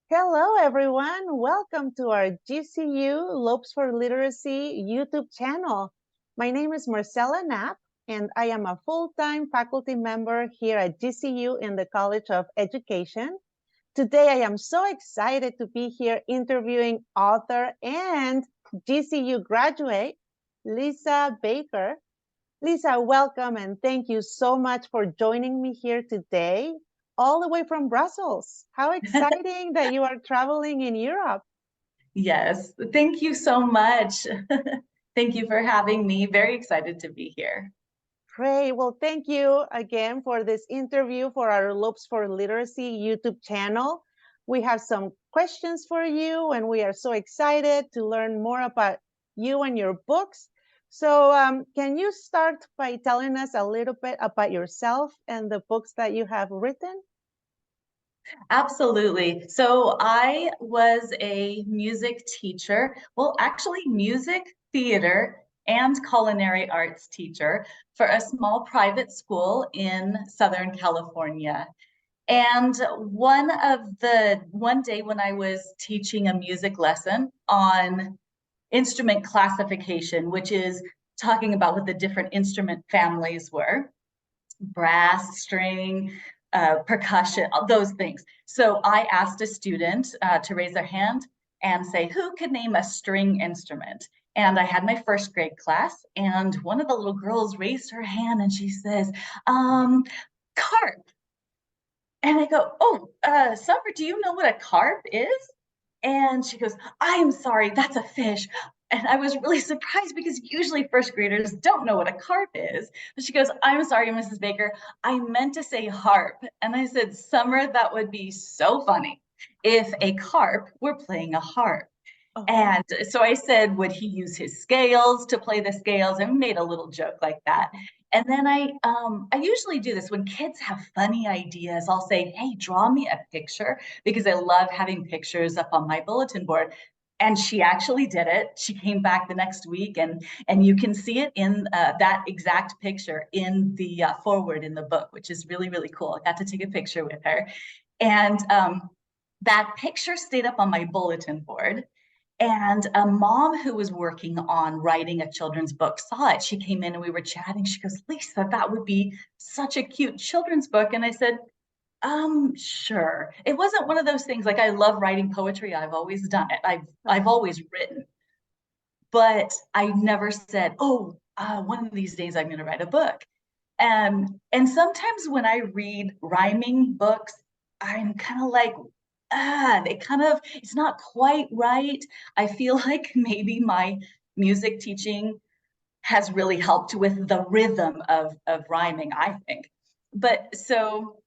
Hello, everyone. Welcome to our GCU Lopes for Literacy YouTube channel. My name is Marcela Knapp, and I am a full-time faculty member here at GCU in the College of Education. Today, I am so excited to be here interviewing author and GCU graduate, Lisa Baker. Lisa, welcome and thank you so much for joining me here today, all the way from Brussels. How exciting that you are traveling in Europe. Yes, thank you so much. Thank you for having me. Very excited to be here. Great. Well, thank you again for this interview for our Lopes for Literacy YouTube channel. We have some questions for you, and we are so excited to learn more about you and your books. So can you start by telling us a little bit about yourself and the books that you have written? Absolutely. So I was a music teacher, well, actually music, theater, and culinary arts teacher for a small private school in Southern California. And one day when I was teaching a music lesson on instrument classification, which is talking about what the different instrument families were, brass, string, percussion, those things. So I asked a student to raise their hand and say, who could name a string instrument? And I had my first grade class, and one of the little girls raised her hand and she says, carp. And I go, oh, Summer, do you know what a carp is? And she goes, I am sorry, that's a fish. And I was really surprised because usually first graders don't know what a carp is. But she goes, I'm sorry, Mrs. Baker, I meant to say harp. And I said, Summer, that would be so funny if a carp were playing a harp. Oh. And so I said, would he use his scales to play the scales, and made a little joke like that. And then I usually do this when kids have funny ideas. I'll say, hey, draw me a picture, because I love having pictures up on my bulletin board. And she actually did it. She came back the next week, and you can see it in that exact picture in the forward in the book, which is really, really cool. I got to take a picture with her. And that picture stayed up on my bulletin board. And a mom who was working on writing a children's book saw it. She came in and we were chatting. She goes, Lisa, that would be such a cute children's book. And I said, sure. It wasn't one of those things like I love writing poetry. I've always done it. I've always written, but I never said, oh, one of these days I'm going to write a book. And sometimes when I read rhyming books, I'm kind of like, it's not quite right. I feel like maybe my music teaching has really helped with the rhythm of rhyming, I think. But so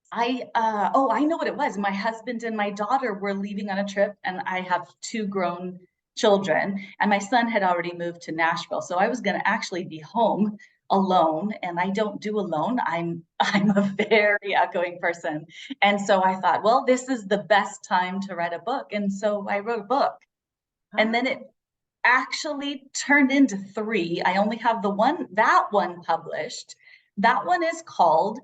I know what it was. My husband and my daughter were leaving on a trip, and I have two grown children, and my son had already moved to Nashville. So I was going to actually be home alone, and I don't do alone. I'm a very outgoing person. And so I thought, well, this is the best time to write a book. And so I wrote a book. And then it actually turned into three. I only have that one published. That one is called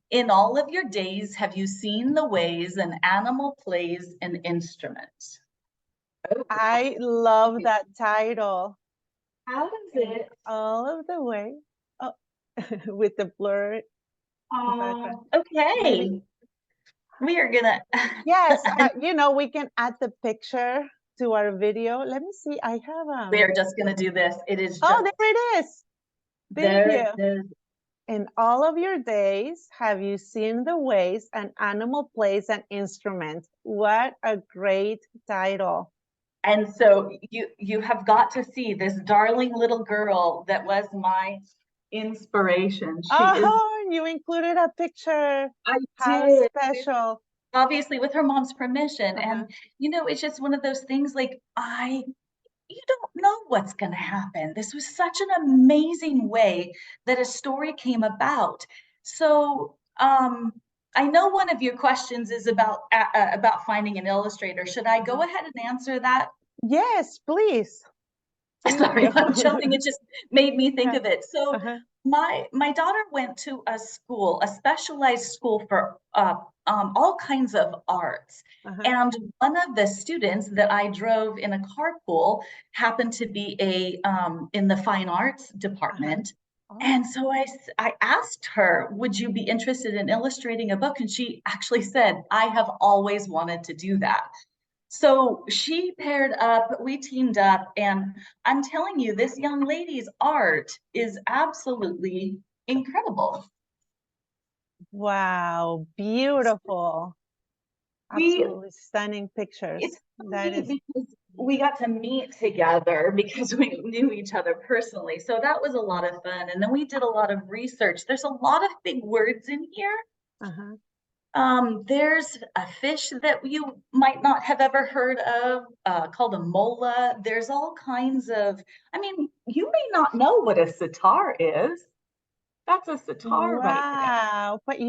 In All of Your Days, Have You Seen the Ways an Animal Plays an Instrument? I love that title. How does it? All of the way. Oh, with the blur. Okay. Maybe. We are gonna. Yes, we can add the picture to our video. Let me see. I have We are just gonna do this. It is Oh, just there it is. Thank there. you. It is. In all of your days, have you seen the ways an animal plays an instrument? What a great title. And so you have got to see this darling little girl that was my inspiration. She is. Oh, you included a picture. I How did. special. Obviously with her mom's permission. Uh-huh. And it's just one of those things like you don't know what's going to happen. This was such an amazing way that a story came about. So I know one of your questions is about finding an illustrator. Should I go ahead and answer that? Yes, please. Thank Sorry, you. I'm jumping. It just made me think Yeah. of it. So Uh-huh. My daughter went to a school, a specialized school for all kinds of arts. Uh-huh. And one of the students that I drove in a carpool happened to be in the fine arts Uh-huh. department. Oh, And so I asked her, would you be interested in illustrating a book? And she actually said, I have always wanted to do that. So she paired up, we teamed up, and I'm telling you, this young lady's art is absolutely incredible. wow, beautiful. We Absolutely stunning pictures. It's so That neat is, because we got to meet together because we knew each other personally. So that was a lot of fun. And then we did a lot of research. There's a lot of big words in here. uh-huh. There's a fish that you might not have ever heard of, called a mola. There's all kinds of, I mean, you may not know what a sitar is. That's a sitar right there. Wow, but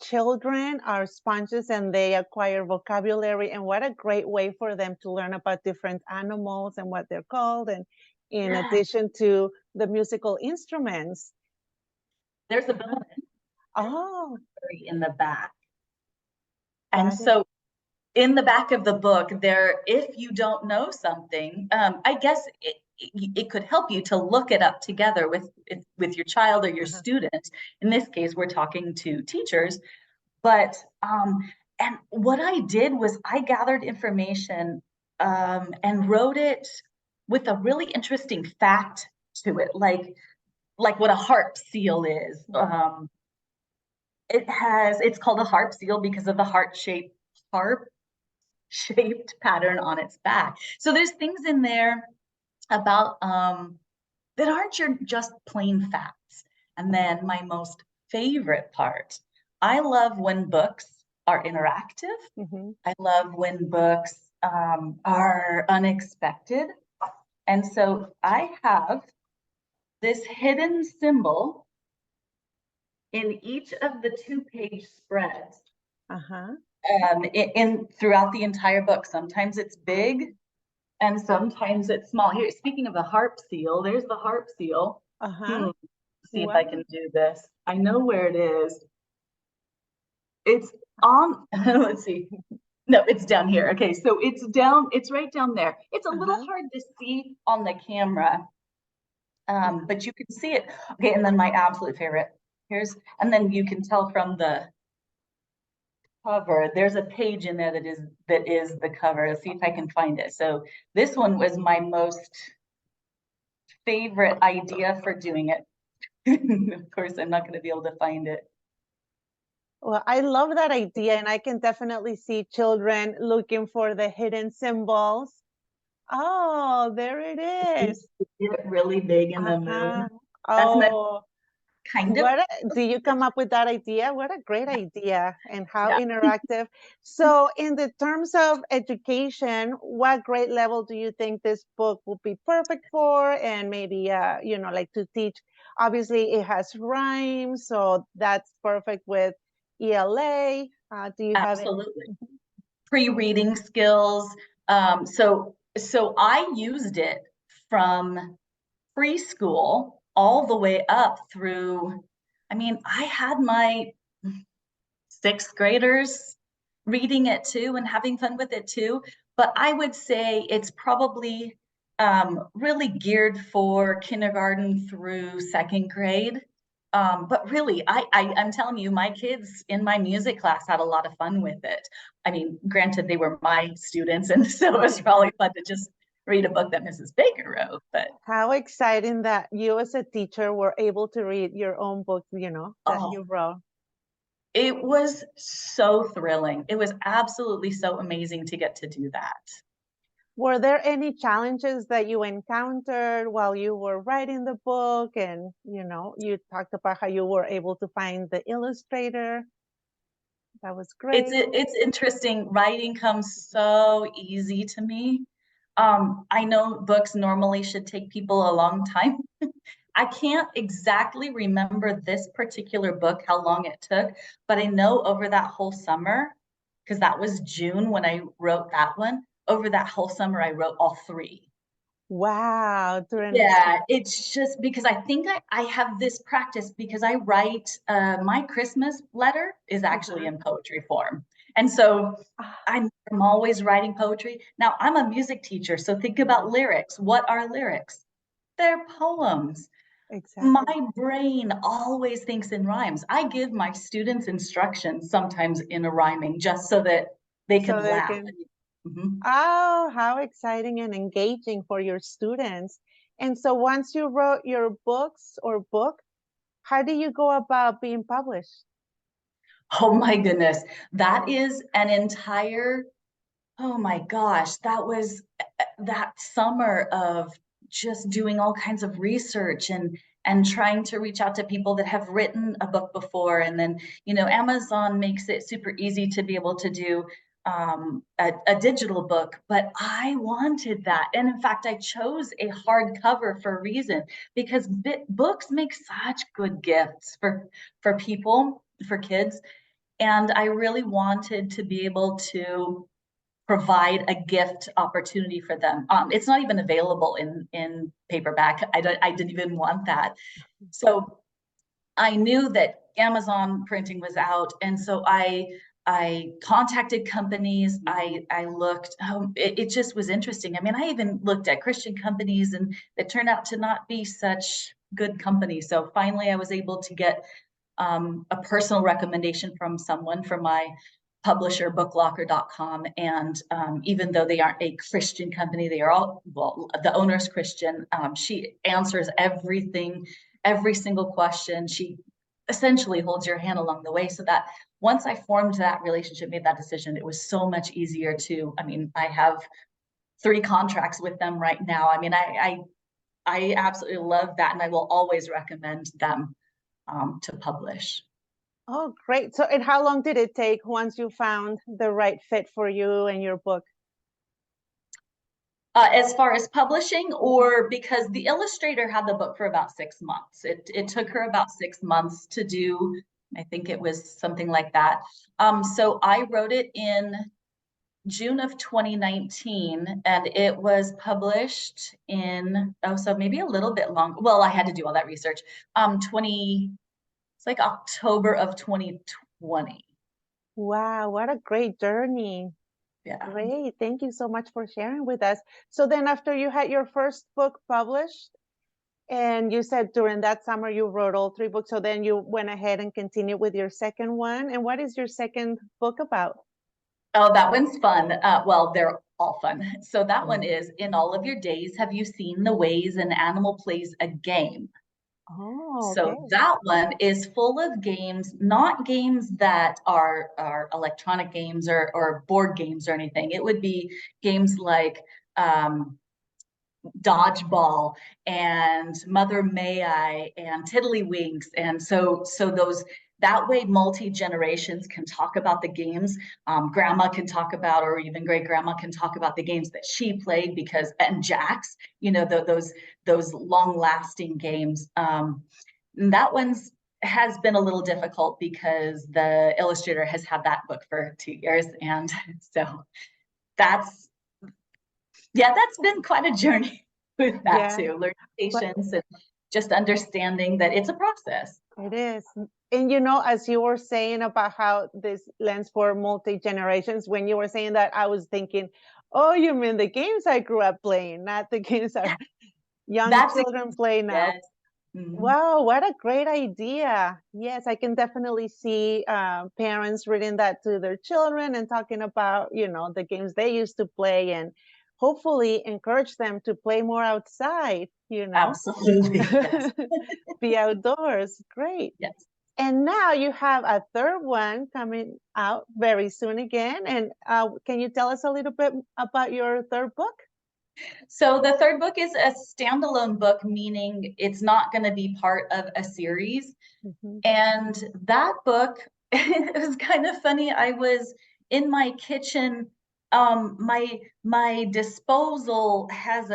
children are sponges and they acquire vocabulary, and what a great way for them to learn about different animals and what they're called, and in Yeah, addition to the musical instruments. there's a bone Oh, in the back. And that is, so in the back of the book, there, if you don't know something, I guess it could help you to look it up together with your child or your uh-huh, student. In this case, we're talking to teachers. But and what I did was I gathered information and wrote it with a really interesting fact to it, like what a harp seal is. It's called a harp seal because of the harp shaped pattern on its back. So there's things in there about that aren't just plain facts. And then my most favorite part, I love when books are interactive. mhm, I love when books are unexpected. And so I have this hidden symbol in each of the 2-page spreads uh-huh, in throughout the entire book. Sometimes it's big and sometimes it's small. Here, speaking of the harp seal, there's the harp seal. uh-huh. See if I Wow. can do this. I know where it is. It's on, let's see. No, it's down here. Okay, so it's right down there. It's a little Uh-huh. hard to see on the camera, but you can see it. Okay, and then my absolute favorite, and then you can tell from the cover, there's a page in there that is the cover. Let's see if I can find it. So this one was my most favorite idea for doing it. Of course, I'm not going to be able to find it. Well, I love that idea, and I can definitely see children looking for the hidden symbols. Oh, there it See is. it really big in the moon. Uh-huh. That's my Oh, kind of do you come up with that idea? What a great idea and how yeah. interactive. So, in the terms of education, what grade level do you think this book would be perfect for? And maybe, like to teach. Obviously, it has rhymes, so that's perfect with ELA. Do you have any? Absolutely. Pre-reading skills. So I used it from preschool all the way up through, I mean, I had my sixth graders reading it too and having fun with it too. But I would say it's probably really geared for kindergarten through second grade. But really, I'm telling you, my kids in my music class had a lot of fun with it. I mean, granted, they were my students, and so it was probably fun to just read a book that Mrs. Baker wrote. But How exciting that you, as a teacher, were able to read your own book, that oh, you wrote. it was so thrilling. It was absolutely so amazing to get to do that. Were there any challenges that you encountered while you were writing the book? And, you talked about how you were able to find the illustrator. That was great. It's interesting. Writing comes so easy to me. I know books normally should take people a long time. I can't exactly remember this particular book, how long it took, but I know over that whole summer, because that was June when I wrote that one, over that whole summer, I wrote all three. Wow. During, Yeah, it's just because I think I have this practice because I write my Christmas letter is actually uh-huh. in poetry form. And so Ah, I'm always writing poetry. Now I'm a music teacher, so think about lyrics. What are lyrics? They're poems. My exactly. brain always thinks in rhymes. I give my students instructions sometimes in a rhyming just so that they So can they laugh. can, Mhm. oh, how exciting and engaging for your students. And so once you wrote your books or book, how do you go about being published? Oh my goodness. That is an entire, oh my gosh, that was that summer of just doing all kinds of research and trying to reach out to people that have written a book before. And then, Amazon makes it super easy to be able to do a digital book, but I wanted that. And in fact, I chose a hardcover for a reason because books make such good gifts for people, for kids. And I really wanted to be able to provide a gift opportunity for them. It's not even available in paperback. I didn't even want that. So I knew that Amazon printing was out, and so I contacted companies. I looked. It just was interesting. I mean, I even looked at Christian companies, and it turned out to not be such good companies. So finally, I was able to get a personal recommendation from someone from my publisher, booklocker.com. And even though they aren't a Christian company, they are all, well, the owner's Christian. She answers everything, every single question. She essentially holds your hand along the way so that once I formed that relationship, made that decision, it was so much easier to, I mean, I have 3 contracts with them right now. I mean, I absolutely love that. And I will always recommend them to publish. Oh, great. So, and how long did it take once you found the right fit for you and your book? As far as publishing, or because the illustrator had the book for about 6 months. It took her about 6 months to do. I think it was something like that. So I wrote it in June of 2019, and it was published in, oh, so maybe a little bit long. Well, I had to do all that research. 20, it's like October of 2020. Wow, what a great journey. Yeah. Great. Thank you so much for sharing with us. So then after you had your first book published, and you said during that summer you wrote all 3 books, so then you went ahead and continued with your second one. And what is your second book about? Oh, that one's fun. Well, they're all fun. So that one is In All of Your Days, have you seen the ways an animal plays a game? Oh, So okay. that one is full of games, not games that are electronic games or board games or anything. It would be games like um, dodgeball and Mother May I and Tiddlywinks. And so those that way multi-generations can talk about the games. Grandma can talk about, or even great grandma can talk about the games that she played, because and Jax, those long-lasting games. And that one's has been a little difficult because the illustrator has had that book for 2 years. And so that's yeah, that's been quite a journey with that Yeah, too. Learning but patience and just understanding that it's a process. it is. And as you were saying about how this lends for multi generations, when you were saying that, I was thinking, oh, you mean the games I grew up playing, not the games our young That's children play now. yes. Mhm. Wow, what a great idea. Yes, I can definitely see parents reading that to their children and talking about, the games they used to play and hopefully encourage them to play more outside, Absolutely. Yes. be outdoors. Great. Yes. And now you have a third one coming out very soon again. And can you tell us a little bit about your third book? So the third book is a standalone book, meaning it's not going to be part of a series. Mhm. And that book, it was kind of funny. I was in my kitchen. My disposal has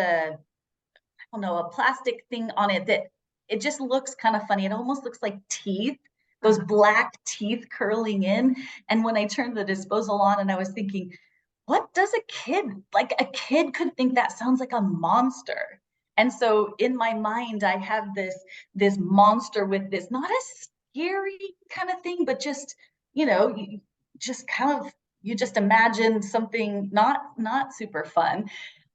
don't know, a plastic thing on it that it just looks kind of funny. It almost looks like teeth, those Uh-huh. black teeth curling in. And when I turned the disposal on, and I was thinking, what does a kid, like a kid could think that sounds like a monster. And so in my mind, I have this monster with this, not a scary kind of thing, but just, you just kind of, you just imagine something not super fun.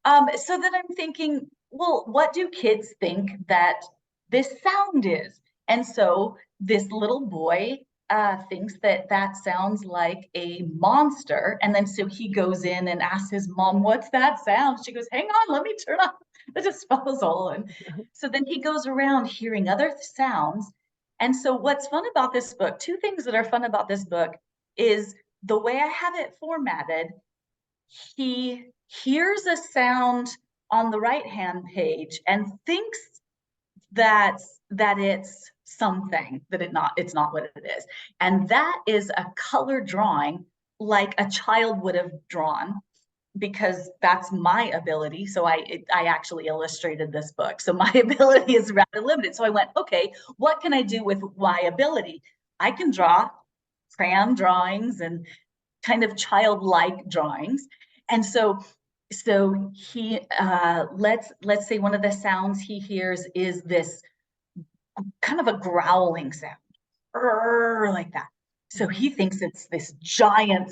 So then I'm thinking, well, what do kids think that this sound is? And so this little boy thinks that that sounds like a monster. And then so he goes in and asks his mom, what's that sound? She goes, hang on, let me turn on the disposal. And so then he goes around hearing other sounds. And so what's fun about this book, two things that are fun about this book is the way I have it formatted. He hears a sound on the right hand page and thinks that it's something that it's not what it is, and that is a color drawing like a child would have drawn, because that's my ability. So I actually illustrated this book, so my ability is rather limited. So I went, okay, what can I do with my ability? I can draw crayon drawings and kind of childlike drawings. And so he let's say one of the sounds he hears is this kind of a growling sound, like that. So he thinks it's this giant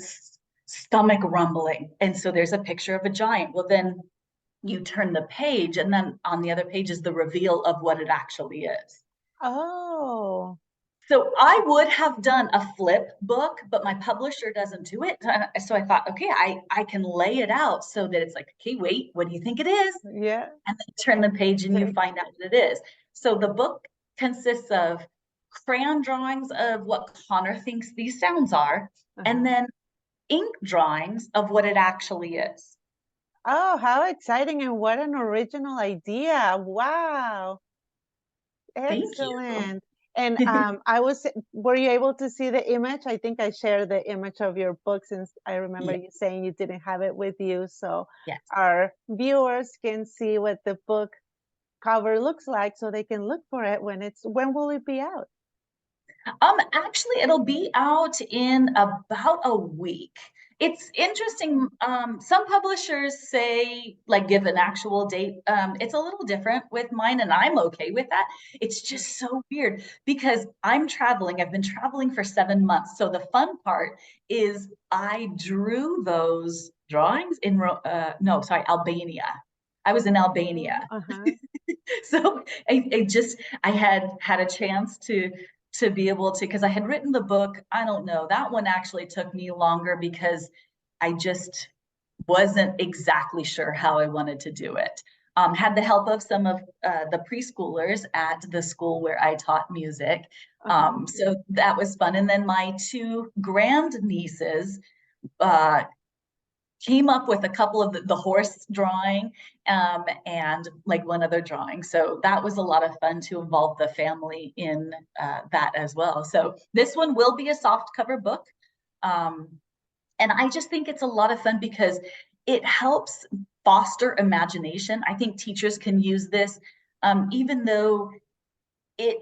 stomach rumbling. And so there's a picture of a giant. Well, then you turn the page, and then on the other page is the reveal of what it actually is. Oh. So I would have done a flip book, but my publisher doesn't do it. So I thought, okay, I can lay it out so that it's like, okay, wait, what do you think it is? Yeah. And then turn the page and you find out what it is. So the book consists of crayon drawings of what Connor thinks these sounds are, and then ink drawings of what it actually is. Oh, how exciting, and what an original idea. Wow. Thank you. Excellent. And were you able to see the image? I think I shared the image of your book, since I remember Yeah, you saying you didn't have it with you. So yes. our viewers can see what the book cover looks like, so they can look for it when will it be out? Actually, it'll be out in about a week. It's interesting. Some publishers say, like, give an actual date. It's a little different with mine, and I'm okay with that. It's just so weird because I'm traveling. I've been traveling for 7 months. So the fun part is I drew those drawings in, no, sorry, Albania. I was in Albania. Uh-huh. So I had a chance to be able to, because I had written the book. I don't know, that one actually took me longer because I just wasn't exactly sure how I wanted to do it. Had the help of some of the preschoolers at the school where I taught music. Uh-huh. So that was fun. And then my two grandnieces uh, came up with a couple of the horse drawing and like one other drawing. So that was a lot of fun to involve the family in that as well. So this one will be a soft cover book. Um, and I just think it's a lot of fun because it helps foster imagination. I think teachers can use this, even though it,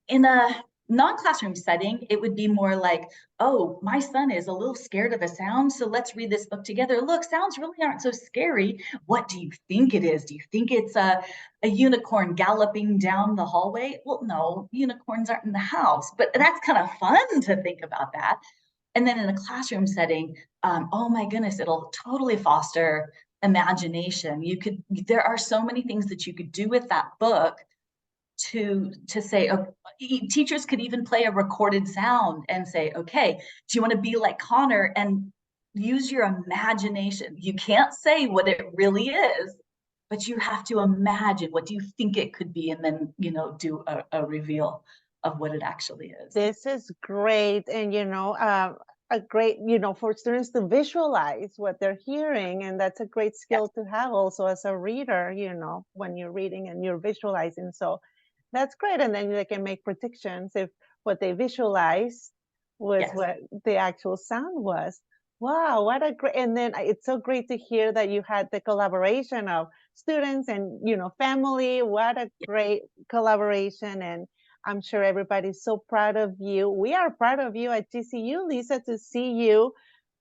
in a non-classroom setting, it would be more like, oh, my son is a little scared of a sound, so let's read this book together. Look, sounds really aren't so scary. What do you think it is? Do you think it's a unicorn galloping down the hallway? Well, no, unicorns aren't in the house, but that's kind of fun to think about that. And then in a classroom setting, oh my goodness, it'll totally foster imagination. There are so many things that you could do with that book to say, teachers could even play a recorded sound and say, okay, do you want to be like Connor, and use your imagination. You can't say what it really is, but you have to imagine, what do you think it could be, and then do a reveal of what it actually is. This is great. And, a great, for students to visualize what they're hearing. And that's a great Yes, skill to have also as a reader, when you're reading and you're visualizing. So that's great. And then they can make predictions if what they visualized was yes. what the actual sound was. Wow, what a great, and then it's so great to hear that you had the collaboration of students and, family. What a great collaboration. And I'm sure everybody's so proud of you. We are proud of you at GCU, Lisa, to see you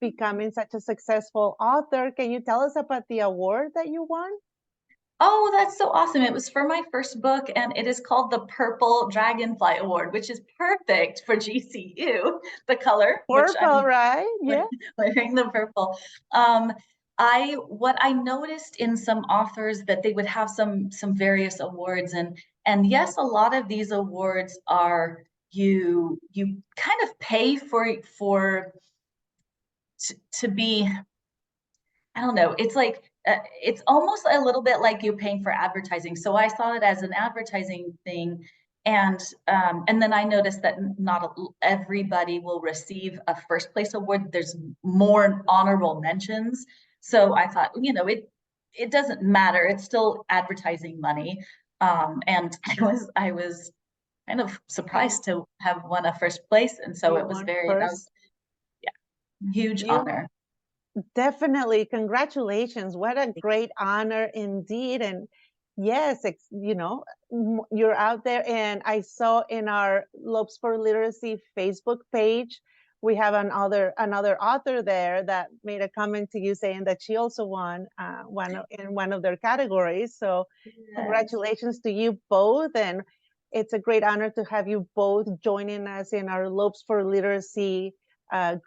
becoming such a successful author. Can you tell us about the award that you won? Oh, that's so awesome. It was for my first book, and it is called the Purple Dragonfly Award, which is perfect for GCU, the color, which Purple, I'm right? Yeah. wearing the purple. Um, what I noticed in some authors that they would have some various awards, and yes, a lot of these awards are you kind of pay for to be, I don't know. It's like it's almost a little bit like you're paying for advertising. So I saw it as an advertising thing, and then I noticed that not everybody will receive a first place award. There's more honorable mentions. So I thought, it doesn't matter. It's still advertising money. And I was kind of And surprised to have won a first place, and so you it was won that was first. huge You honor. definitely, congratulations. What a great honor indeed. And yes, you're out there. And I saw in our Lopes for Literacy Facebook page, we have another author there that made a comment to you saying that she also won in one of their categories. So Yes. congratulations to you both. And it's a great honor to have you both joining us in our Lopes for Literacy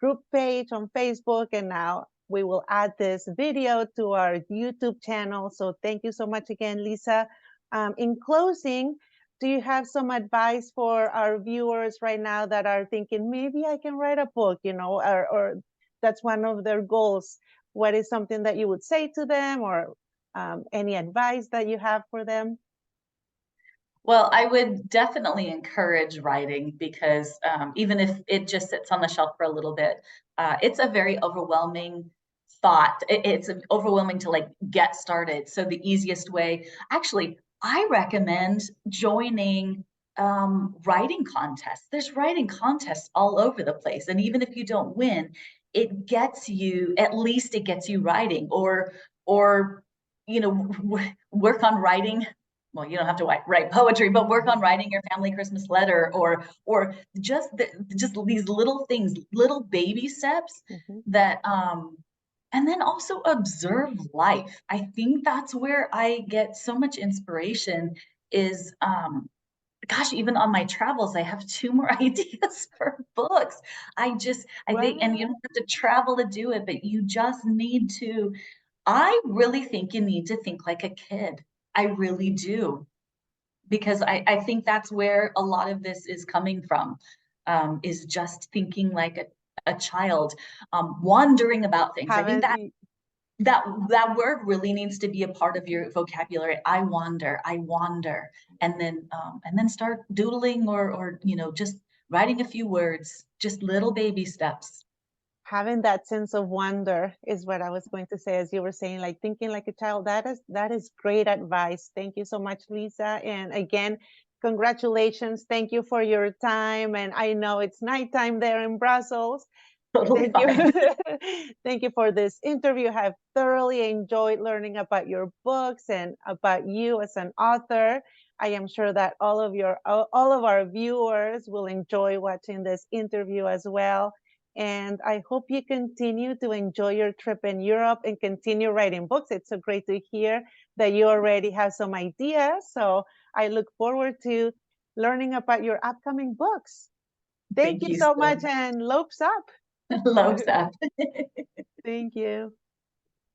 group page on Facebook. And now we will add this video to our YouTube channel. So thank you so much again, Lisa. In closing, do you have some advice for our viewers right now that are thinking, maybe I can write a book, or that's one of their goals? What is something that you would say to them, or any advice that you have for them? Well, I would definitely encourage writing because even if it just sits on the shelf for a little bit, it's a very overwhelming thought. It's overwhelming to like get started. So the easiest way, actually, I recommend joining writing contests. There's writing contests all over the place, and even if you don't win, at least it gets you writing, or work on writing. Well, you don't have to write poetry, but work on writing your family Christmas letter, or just these little things, little baby steps Mhm. that and then also observe life. I think that's where I get so much inspiration is gosh, even on my travels, I have two more ideas for books. I think, and you Wow. don't have to travel to do it, but you just need to. I really think you need to think like a kid. I really do, because I think that's where a lot of this is coming from, is just thinking like a child, wondering about things. I think Haven't that you? that word really needs to be a part of your vocabulary. I wander, and then start doodling, or just writing a few words, just little baby steps. Having that sense of wonder is what I was going to say, as you were saying, like thinking like a child. That is great advice. Thank you so much, Lisa. And again, congratulations. Thank you for your time. And I know it's nighttime there in Brussels. Totally Thank you. fine. Thank you for this interview. I have thoroughly enjoyed learning about your books and about you as an author. I am sure that all of our viewers will enjoy watching this interview as well. And I hope you continue to enjoy your trip in Europe and continue writing books. It's so great to hear that you already have some ideas. So I look forward to learning about your upcoming books. Thank Thank you you so so much, much. and lopes up. Love that. Thank you.